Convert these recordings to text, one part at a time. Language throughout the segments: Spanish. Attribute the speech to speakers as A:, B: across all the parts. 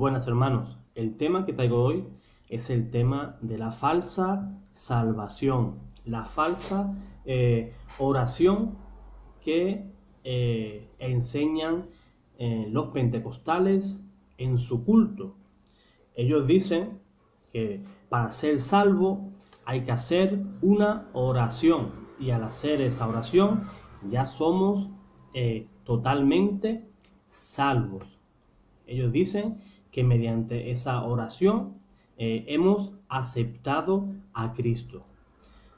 A: Buenas hermanos, el tema que traigo hoy es el tema de la falsa salvación, la falsa oración que enseñan los pentecostales en su culto. Ellos dicen que para ser salvo hay que hacer una oración y al hacer esa oración ya somos totalmente salvos. Ellos dicen que mediante esa oración hemos aceptado a Cristo.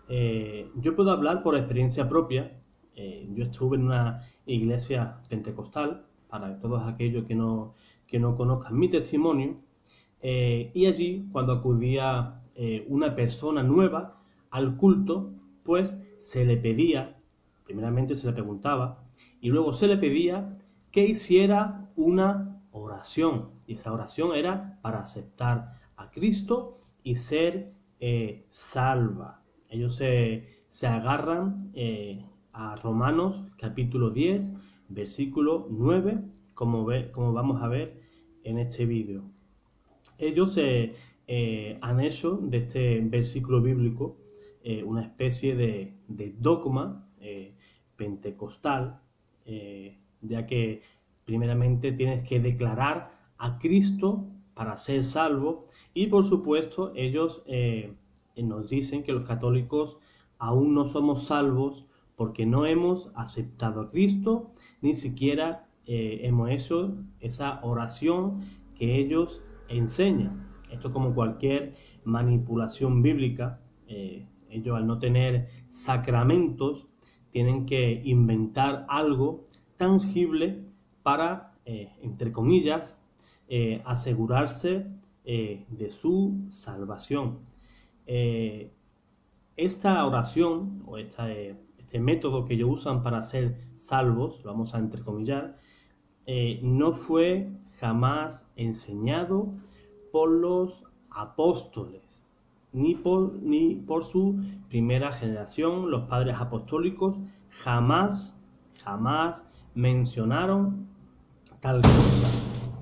A: Yo puedo hablar por experiencia propia. Yo estuve en una iglesia pentecostal, para todos aquellos que no conozcan mi testimonio, y allí cuando acudía una persona nueva al culto, pues se le pedía, primeramente se le preguntaba, y luego se le pedía que hiciera una oración, y esa oración era para aceptar a Cristo y ser salva. Ellos se agarran a Romanos capítulo 10, versículo 9, como vamos a ver en este vídeo. Ellos han hecho de este versículo bíblico una especie de dogma pentecostal, ya que primeramente tienes que declarar a Cristo para ser salvo, y por supuesto ellos nos dicen que los católicos aún no somos salvos porque no hemos aceptado a Cristo, ni siquiera hemos hecho esa oración que ellos enseñan. Esto, como cualquier manipulación bíblica, ellos al no tener sacramentos tienen que inventar algo tangible para, entre comillas, asegurarse de su salvación. Esta oración o este método que ellos usan para ser salvos, lo vamos a entrecomillar, no fue jamás enseñado por los apóstoles, ni por su primera generación. Los padres apostólicos jamás mencionaron tal cosa,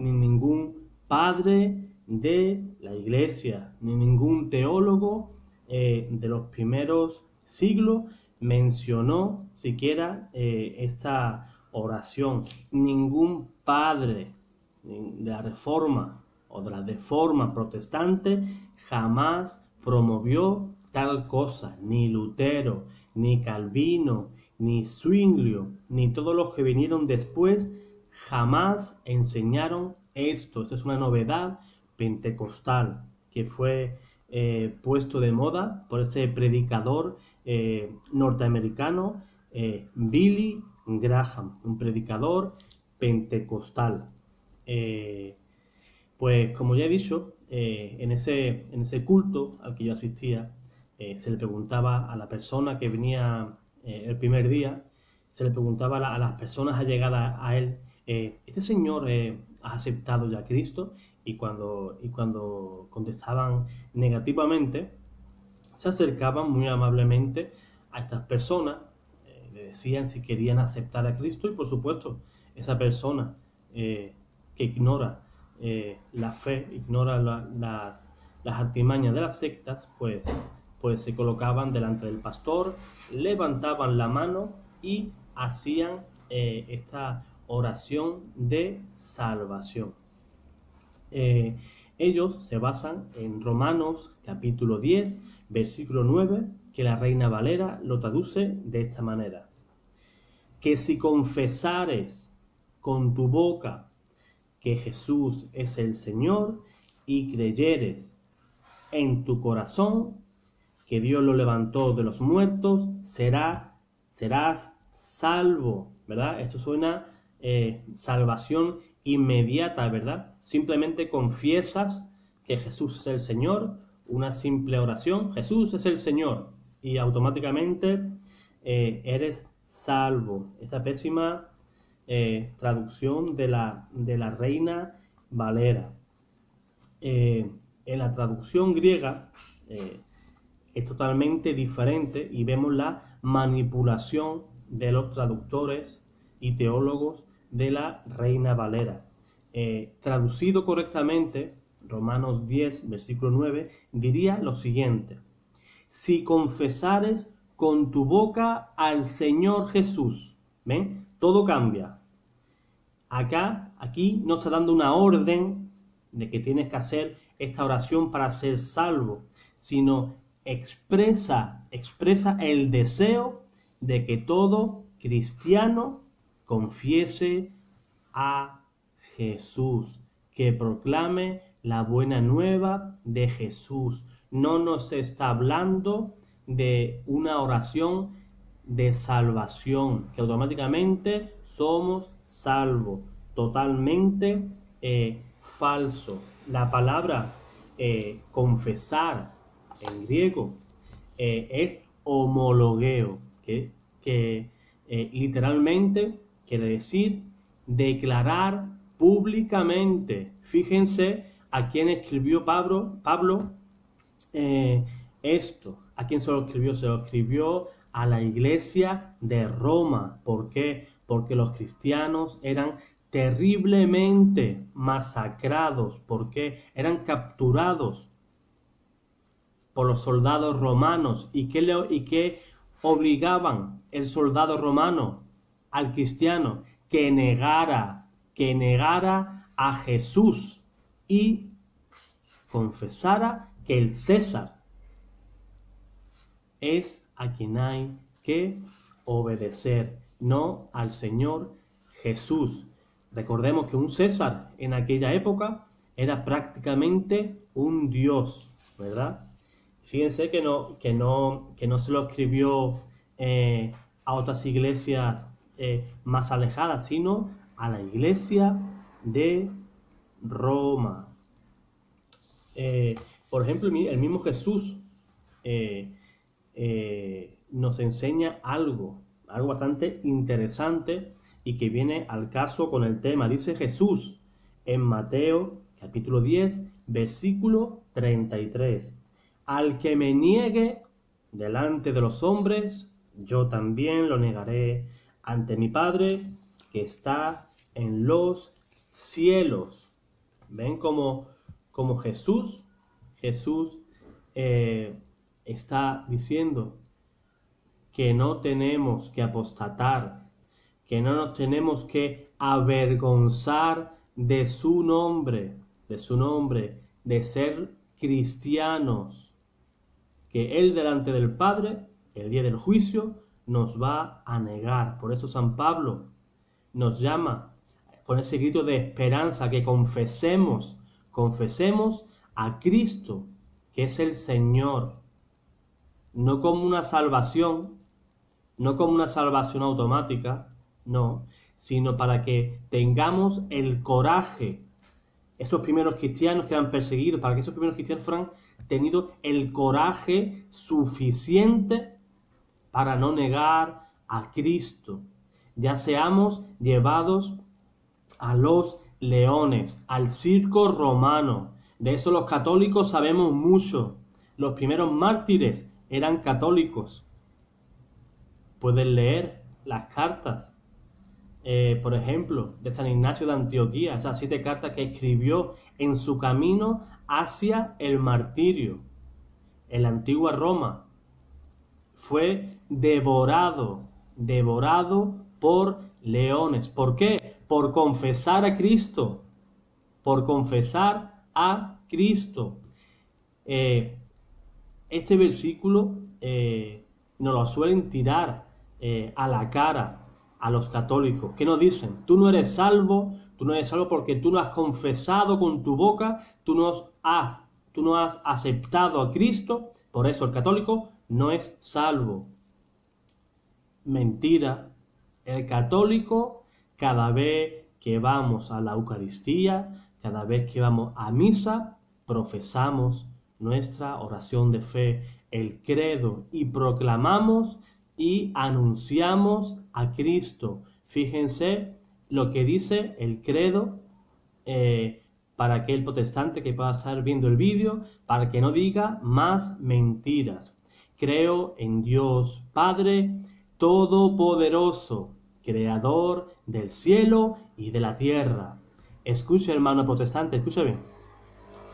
A: ni ningún padre de la iglesia, ni ningún teólogo de los primeros siglos mencionó siquiera esta oración. Ningún padre de la Reforma o de la Reforma protestante jamás promovió tal cosa. Ni Lutero, ni Calvino, ni Zwinglio, ni todos los que vinieron después jamás enseñaron esto. Esta es una novedad pentecostal que fue puesto de moda por ese predicador norteamericano, Billy Graham, un predicador pentecostal. Pues como ya he dicho, en ese culto al que yo asistía, se le preguntaba a la persona que venía el primer día, se le preguntaba a las personas allegadas a él, ¿este señor ha aceptado ya a Cristo? Y cuando contestaban negativamente, se acercaban muy amablemente a estas personas, le decían si querían aceptar a Cristo, y por supuesto esa persona que ignora la fe, ignora las artimañas de las sectas, pues se colocaban delante del pastor, levantaban la mano y hacían esta oración de salvación. Ellos se basan en Romanos capítulo 10, versículo 9, que la Reina Valera lo traduce de esta manera: que si confesares con tu boca que Jesús es el Señor y creyeres en tu corazón que Dios lo levantó de los muertos, serás salvo, ¿verdad? Esto suena salvación inmediata, ¿verdad? Simplemente confiesas que Jesús es el Señor, una simple oración, Jesús es el Señor, y automáticamente eres salvo. Esta pésima traducción de la Reina Valera. En la traducción griega es totalmente diferente, y vemos la manipulación de los traductores y teólogos de la Reina Valera. traducido correctamente, Romanos 10, versículo 9, diría lo siguiente: si confesares con tu boca al Señor Jesús. ¿Ven? Todo cambia. Aquí no está dando una orden de que tienes que hacer esta oración para ser salvo, sino expresa el deseo de que todo cristiano confiese a Jesús, que proclame la buena nueva de Jesús. No nos está hablando de una oración de salvación, que automáticamente somos salvos. Totalmente falso. La palabra confesar en griego es homologueo, que literalmente quiere decir declarar públicamente. Fíjense a quién escribió Pablo esto. ¿A quién se lo escribió? Se lo escribió a la iglesia de Roma. ¿Por qué? Porque los cristianos eran terriblemente masacrados. ¿Por qué? Eran capturados por los soldados romanos. ¿Y qué obligaban el soldado romano al cristiano? Que negara a Jesús y confesara que el César es a quien hay que obedecer, no al Señor Jesús. Recordemos que un César en aquella época era prácticamente un dios, ¿verdad? Fíjense que no se lo escribió a otras iglesias más alejadas, sino a la iglesia de Roma. Por ejemplo, el mismo Jesús nos enseña algo bastante interesante y que viene al caso con el tema. Dice Jesús en Mateo capítulo 10, versículo 33: al que me niegue delante de los hombres, yo también lo negaré ante mi Padre que está en los cielos. ¿Ven cómo Jesús está diciendo que no tenemos que apostatar, que no nos tenemos que avergonzar de su nombre, de ser cristianos, que Él delante del Padre, el día del juicio, nos va a negar? Por eso San Pablo nos llama con ese grito de esperanza, que confesemos a Cristo, que es el Señor, no como una salvación automática, no, sino para que tengamos el coraje. Esos primeros cristianos que eran perseguidos, para que esos primeros cristianos fueran tenido el coraje suficiente para no negar a Cristo, ya seamos llevados a los leones, al circo romano. De eso los católicos sabemos mucho. Los primeros mártires eran católicos. Pueden leer las cartas, por ejemplo, de San Ignacio de Antioquía, esas 7 cartas que escribió en su camino hacia el martirio. En la antigua Roma fue devorado por leones. ¿Por qué? Por confesar a Cristo. Este versículo nos lo suelen tirar a la cara a los católicos. ¿Qué nos dicen? Tú no eres salvo porque tú no has confesado con tu boca, tú no has aceptado a Cristo, por eso el católico no es salvo. Mentira. El católico, cada vez que vamos a la Eucaristía, cada vez que vamos a misa, profesamos nuestra oración de fe, el credo, y proclamamos y anunciamos a Cristo. Fíjense lo que dice el credo, para aquel protestante que pueda estar viendo el vídeo, para que no diga más mentiras. Creo en Dios Padre Todopoderoso, Creador del cielo y de la tierra, Escucha, hermano protestante, escucha bien.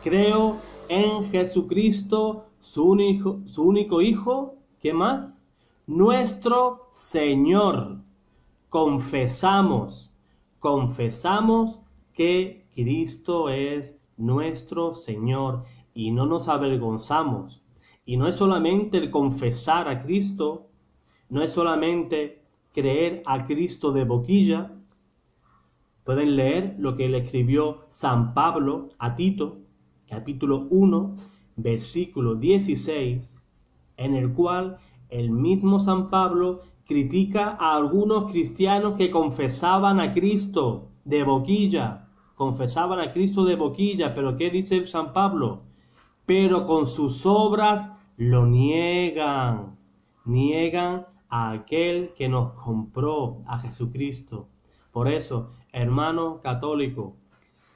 A: Creo en Jesucristo, su único Hijo, ¿qué más? Nuestro Señor. Confesamos que Cristo es nuestro Señor y no nos avergonzamos. Y no es solamente el confesar a Cristo, no es solamente creer a Cristo de boquilla. Pueden leer lo que le escribió San Pablo a Tito, capítulo 1, versículo 16, en el cual el mismo San Pablo critica a algunos cristianos que confesaban a Cristo de boquilla. Confesaban a Cristo de boquilla, pero ¿qué dice San Pablo? Pero con sus obras lo niegan. Niegan a aquel que nos compró, a Jesucristo. Por eso, hermano católico,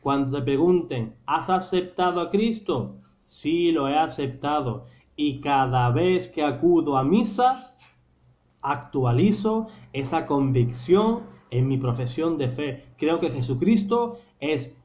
A: cuando te pregunten, ¿has aceptado a Cristo? Sí, lo he aceptado. Y cada vez que acudo a misa, actualizo esa convicción en mi profesión de fe. Creo que Jesucristo es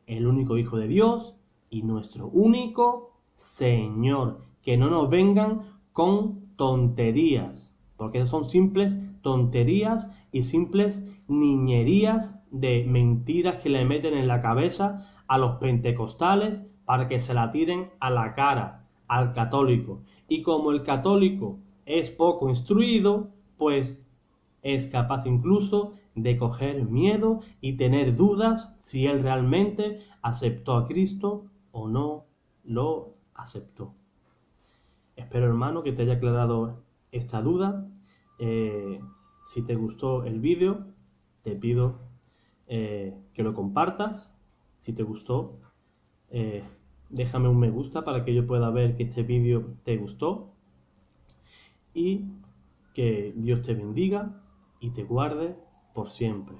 A: el único Hijo de Dios y nuestro único Señor. Que no nos vengan con tonterías, porque son simples tonterías y simples niñerías de mentiras que le meten en la cabeza a los pentecostales para que se la tiren a la cara al católico. Y como el católico es poco instruido, pues es capaz incluso de coger miedo y tener dudas si él realmente aceptó a Cristo o no lo aceptó. Espero, hermano, que te haya aclarado esta duda. Si te gustó el vídeo, te pido que lo compartas. Si te gustó, déjame un me gusta para que yo pueda ver que este vídeo te gustó. Y que Dios te bendiga y te guarde por siempre.